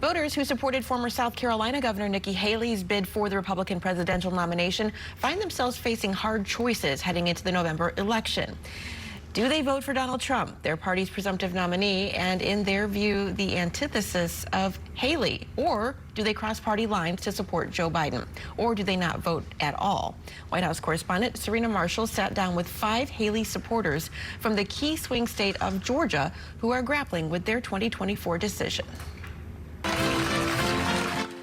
Voters who supported former South Carolina Governor Nikki Haley's bid for the Republican presidential nomination find themselves facing hard choices heading into the November election. Do they vote for Donald Trump, their party's presumptive nominee, and in their view, the antithesis of Haley? Or do they cross party lines to support Joe Biden? Or do they not vote at all? White House correspondent Serena Marshall sat down with 5 Haley supporters from the key swing state of Georgia who are grappling with their 2024 decision.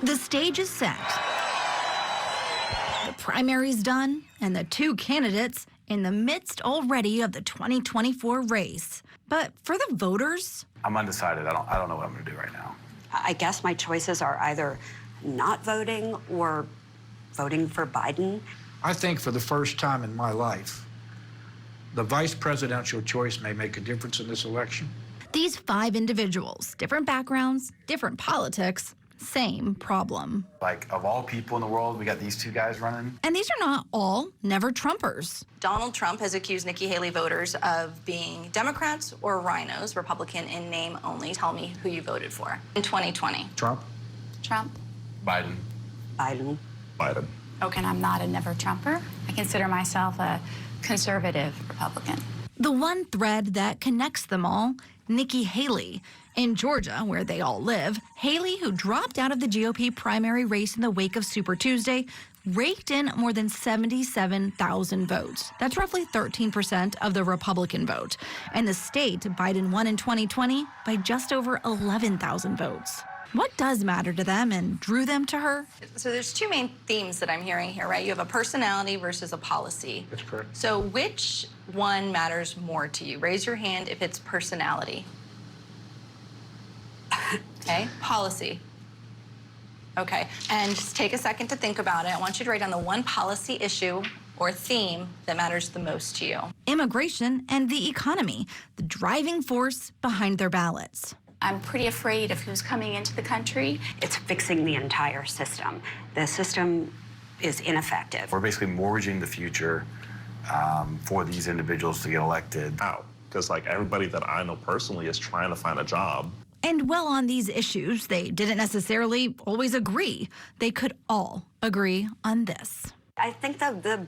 The stage is set. The primary's done, and the 2 candidates in the midst already of the 2024 race. But for the voters, I'm undecided. I don't know what I'm going to do right now. I guess my choices are either not voting or voting for Biden. I think for the first time in my life, the vice presidential choice may make a difference in this election. these 5 individuals, different backgrounds, different politics, same problem. Like, of all people in the world, we got these 2 guys running. And these are not all never-Trumpers. Donald Trump has accused Nikki Haley voters of being Democrats or rhinos, Republican in name only. Tell me who you voted for in 2020. Trump. Trump. Biden. Biden. Biden. Okay, and I'm not a never-Trumper. I consider myself a conservative Republican. The one thread that connects them all, Nikki Haley. In Georgia, where they all live, Haley, who dropped out of the GOP primary race in the wake of Super Tuesday, raked in more than 77,000 votes. That's roughly 13% of the Republican vote. And the state, Biden won in 2020 by just over 11,000 votes. What does matter to them and drew them to her? So there's 2 main themes that I'm hearing here, right? You have a personality versus a policy. That's correct. So which one matters more to you? Raise your hand if it's personality. Okay, policy. Okay, and just take a second to think about it. I want you to write down the one policy issue or theme that matters the most to you. Immigration and the economy, the driving force behind their ballots. I'm pretty afraid of who's coming into the country. It's fixing the entire system. The system is ineffective. We're basically mortgaging the future for these individuals to get elected. How? Because like everybody that I know personally is trying to find a job. And well, on these issues, they didn't necessarily always agree. They could all agree on this. I think the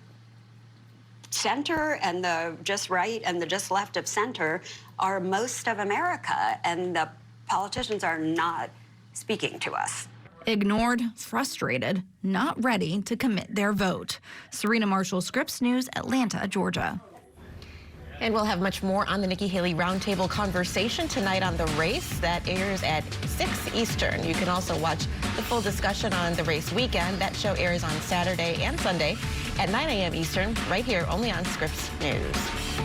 center and the just right and the just left of center are most of America, and the politicians are not speaking to us. Ignored, frustrated, not ready to commit their vote. Serena Marshall, Scripps News, Atlanta, Georgia. And we'll have much more on the Nikki Haley roundtable conversation tonight on the race. That airs at 6 Eastern. You can also watch the full discussion on the race weekend. That show airs on Saturday and Sunday at 9 a.m. Eastern, right here only on Scripps News.